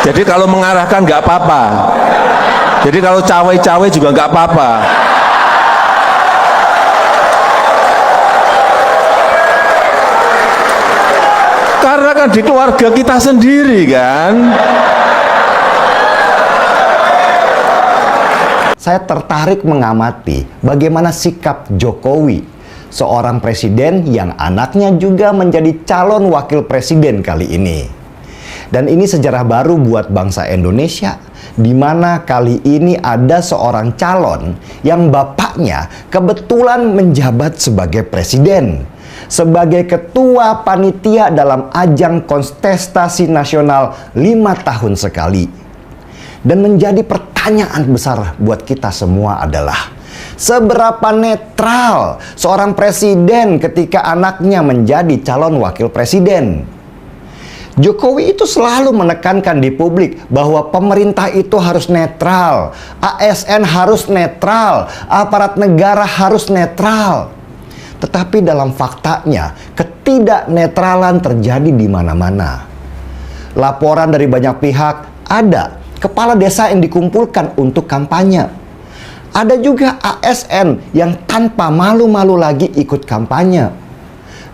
Jadi kalau mengarahkan nggak apa-apa. Jadi kalau cawe-cawe juga nggak apa-apa. Karena kan di keluarga kita sendiri kan. Saya tertarik mengamati bagaimana sikap Jokowi, seorang presiden yang anaknya juga menjadi calon wakil presiden kali ini. Dan ini sejarah baru buat bangsa Indonesia, di mana kali ini ada seorang calon yang bapaknya kebetulan menjabat sebagai presiden, sebagai ketua panitia dalam ajang kontestasi nasional 5 tahun sekali. Dan menjadi pertanyaan besar buat kita semua adalah, seberapa netral seorang presiden ketika anaknya menjadi calon wakil presiden? Jokowi itu selalu menekankan di publik bahwa pemerintah itu harus netral, ASN harus netral, aparat negara harus netral. Tetapi dalam faktanya, ketidaknetralan terjadi di mana-mana. Laporan dari banyak pihak, ada kepala desa yang dikumpulkan untuk kampanye. Ada juga ASN yang tanpa malu-malu lagi ikut kampanye.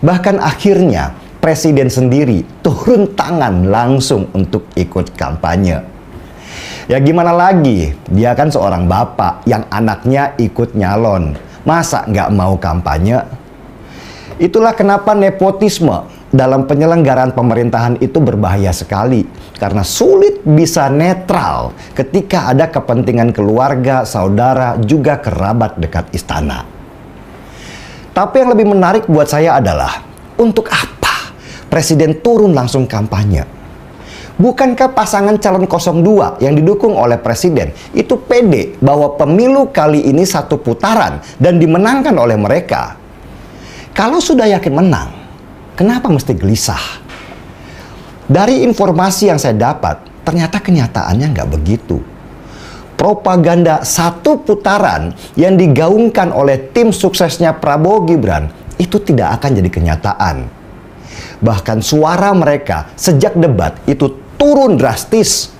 Bahkan akhirnya presiden sendiri turun tangan langsung untuk ikut kampanye. Ya gimana lagi, dia kan seorang bapak yang anaknya ikut nyalon. Masa nggak mau kampanye? Itulah kenapa nepotisme dalam penyelenggaraan pemerintahan itu berbahaya sekali, karena sulit bisa netral ketika ada kepentingan keluarga, saudara, juga kerabat dekat istana. Tapi yang lebih menarik buat saya adalah, untuk apa presiden turun langsung kampanye? Bukankah pasangan calon 02 yang didukung oleh presiden itu pede bahwa pemilu kali ini satu putaran dan dimenangkan oleh mereka? Kalau sudah yakin menang, kenapa mesti gelisah? Dari informasi yang saya dapat, ternyata kenyataannya nggak begitu. Propaganda satu putaran yang digaungkan oleh tim suksesnya Prabowo Gibran itu tidak akan jadi kenyataan. Bahkan suara mereka sejak debat itu turun drastis.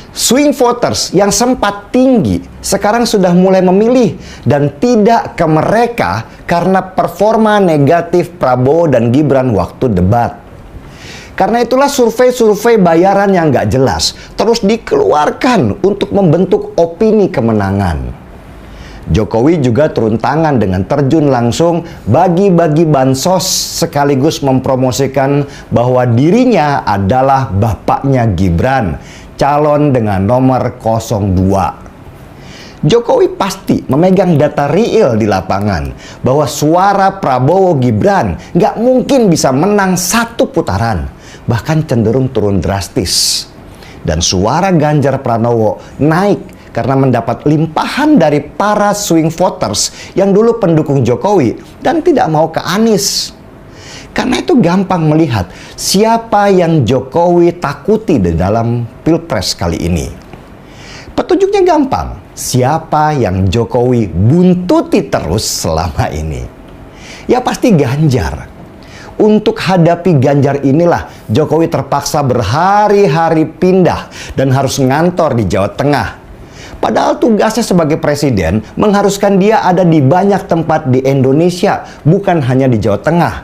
Swing voters yang sempat tinggi sekarang sudah mulai memilih dan tidak ke mereka karena performa negatif Prabowo dan Gibran waktu debat. Karena itulah survei-survei bayaran yang nggak jelas terus dikeluarkan untuk membentuk opini kemenangan. Jokowi juga turun tangan dengan terjun langsung bagi-bagi bansos sekaligus mempromosikan bahwa dirinya adalah bapaknya Gibran, calon dengan nomor 02. Jokowi pasti memegang data real di lapangan bahwa suara Prabowo Gibran nggak mungkin bisa menang satu putaran, bahkan cenderung turun drastis. Dan suara Ganjar Pranowo naik karena mendapat limpahan dari para swing voters yang dulu pendukung Jokowi dan tidak mau ke Anies. Karena itu gampang melihat siapa yang Jokowi takuti di dalam Pilpres kali ini. Petunjuknya gampang, siapa yang Jokowi buntuti terus selama ini. Ya pasti Ganjar. Untuk hadapi Ganjar inilah Jokowi terpaksa berhari-hari pindah dan harus ngantor di Jawa Tengah. Padahal tugasnya sebagai presiden mengharuskan dia ada di banyak tempat di Indonesia, bukan hanya di Jawa Tengah.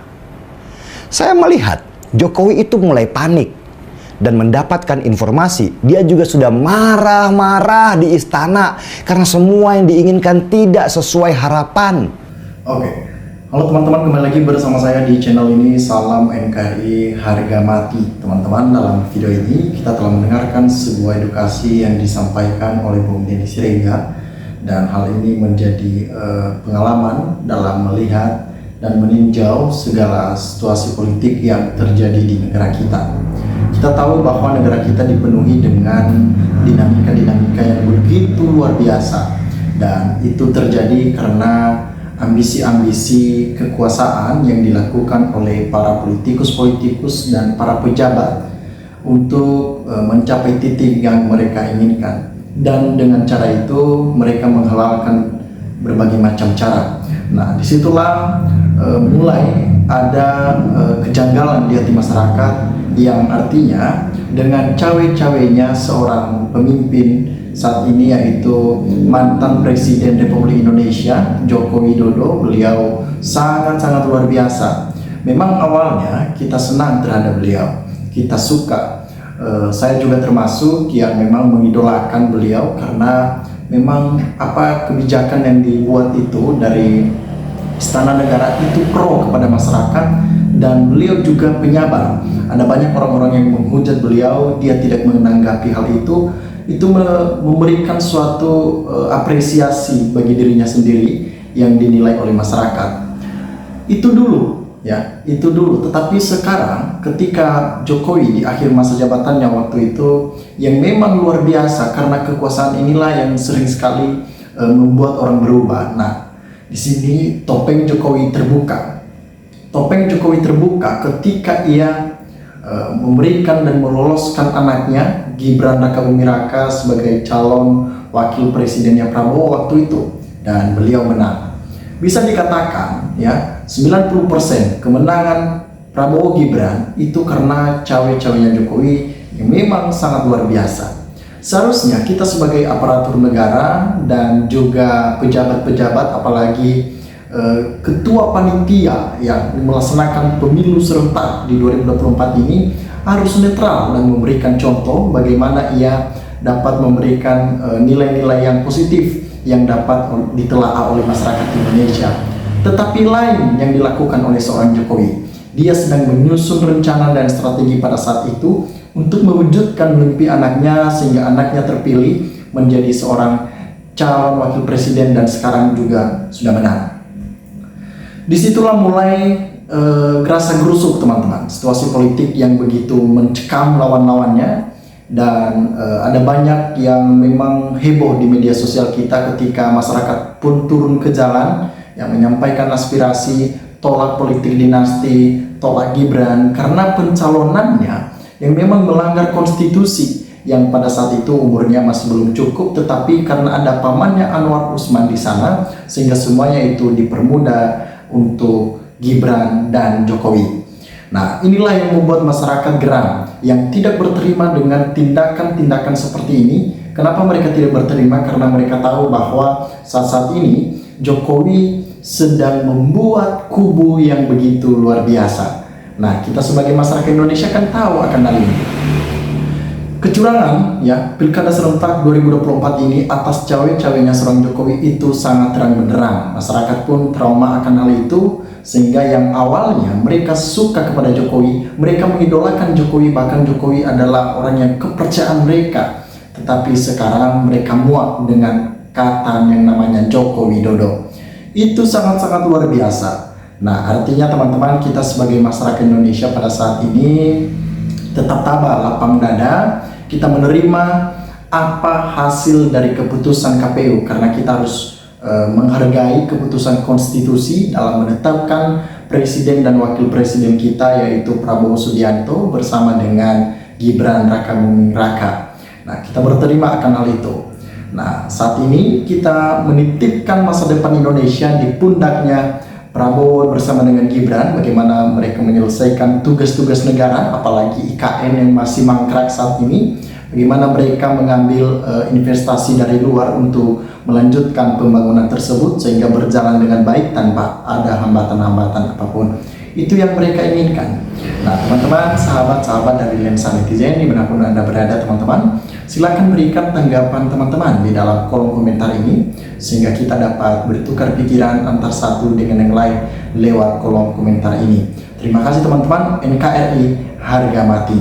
Saya melihat Jokowi itu mulai panik dan mendapatkan informasi dia juga sudah marah-marah di istana karena semua yang diinginkan tidak sesuai harapan. Oke. Halo teman-teman, kembali lagi bersama saya di channel ini. Salam NKRI harga mati. Teman-teman, dalam video ini kita telah mendengarkan sebuah edukasi yang disampaikan oleh Bung Denny Siregar, dan hal ini menjadi pengalaman dalam melihat dan meninjau segala situasi politik yang terjadi di negara kita. Kita tahu bahwa negara kita dipenuhi dengan dinamika-dinamika yang begitu luar biasa, dan itu terjadi karena ambisi-ambisi kekuasaan yang dilakukan oleh para politikus dan para pejabat untuk mencapai titik yang mereka inginkan, dan dengan cara itu mereka menghalalkan berbagai macam cara. Nah, disitulah mulai ada kejanggalan di hati masyarakat, yang artinya dengan cawe-cawenya seorang pemimpin saat ini, yaitu mantan Presiden Republik Indonesia Joko Widodo. Beliau sangat-sangat luar biasa. Memang awalnya kita senang terhadap beliau, kita suka. Saya juga termasuk yang memang mengidolakan beliau karena memang apa kebijakan yang dibuat itu dari Istana Negara itu pro kepada masyarakat, dan beliau juga penyabar. Ada banyak orang-orang yang menghujat beliau, dia tidak menanggapi hal itu memberikan suatu apresiasi bagi dirinya sendiri yang dinilai oleh masyarakat. Itu dulu ya, itu dulu. Tetapi sekarang ketika Jokowi di akhir masa jabatannya waktu itu, yang memang luar biasa karena kekuasaan inilah yang sering sekali membuat orang berubah. Nah, di sini topeng Jokowi terbuka. Topeng Jokowi terbuka ketika ia memberikan dan meloloskan anaknya Gibran Rakabuming Raka sebagai calon wakil presidennya Prabowo waktu itu, dan beliau menang. Bisa dikatakan ya, 90% kemenangan Prabowo Gibran itu karena cawe-cawenya Jokowi yang memang sangat luar biasa. Seharusnya kita sebagai aparatur negara dan juga pejabat-pejabat, apalagi ketua panitia yang melaksanakan pemilu serentak di 2024 ini, harus netral dan memberikan contoh bagaimana ia dapat memberikan nilai-nilai yang positif yang dapat ditelaah oleh masyarakat Indonesia. Tetapi lain yang dilakukan oleh seorang Jokowi, dia sedang menyusun rencana dan strategi pada saat itu untuk mewujudkan mimpi anaknya sehingga anaknya terpilih menjadi seorang calon wakil presiden dan sekarang juga sudah menang. Disitulah mulai gerasa gerusuk teman-teman, situasi politik yang begitu mencekam lawan-lawannya, dan ada banyak yang memang heboh di media sosial kita ketika masyarakat pun turun ke jalan yang menyampaikan aspirasi tolak politik dinasti, tolak Gibran karena pencalonannya yang memang melanggar konstitusi yang pada saat itu umurnya masih belum cukup, tetapi karena ada pamannya Anwar Usman di sana sehingga semuanya itu dipermudah untuk Gibran dan Jokowi. Nah, inilah yang membuat masyarakat geram yang tidak berterima dengan tindakan-tindakan seperti ini. Kenapa mereka tidak berterima? Karena mereka tahu bahwa saat ini Jokowi sedang membuat kubu yang begitu luar biasa. Nah, kita sebagai masyarakat Indonesia kan tahu akan hal ini. Kecurangan ya Pilkada serentak 2024 ini atas cawe-cawenya seorang Jokowi itu sangat terang benderang. Masyarakat pun trauma akan hal itu, sehingga yang awalnya mereka suka kepada Jokowi, mereka mengidolakan Jokowi, bahkan Jokowi adalah orang yang kepercayaan mereka. Tetapi sekarang mereka muak dengan kata yang namanya Joko Widodo. Itu sangat-sangat luar biasa. Nah, artinya teman-teman, kita sebagai masyarakat Indonesia pada saat ini tetap tabah, lapang dada, kita menerima apa hasil dari keputusan KPU, karena kita harus menghargai keputusan konstitusi dalam menetapkan presiden dan wakil presiden kita, yaitu Prabowo Subianto bersama dengan Gibran Rakabuming Raka. Nah, kita berterima akan hal itu. Nah, saat ini kita menitipkan masa depan Indonesia di pundaknya Prabowo bersama dengan Gibran, bagaimana mereka menyelesaikan tugas-tugas negara, apalagi IKN yang masih mangkrak saat ini, bagaimana mereka mengambil investasi dari luar untuk melanjutkan pembangunan tersebut sehingga berjalan dengan baik tanpa ada hambatan-hambatan apapun. Itu yang mereka inginkan. Nah, teman-teman, sahabat-sahabat dari Lensa Netizen dimanapun Anda berada, teman-teman, silakan berikan tanggapan teman-teman di dalam kolom komentar ini sehingga kita dapat bertukar pikiran antar satu dengan yang lain lewat kolom komentar ini. Terima kasih teman-teman. NKRI harga mati.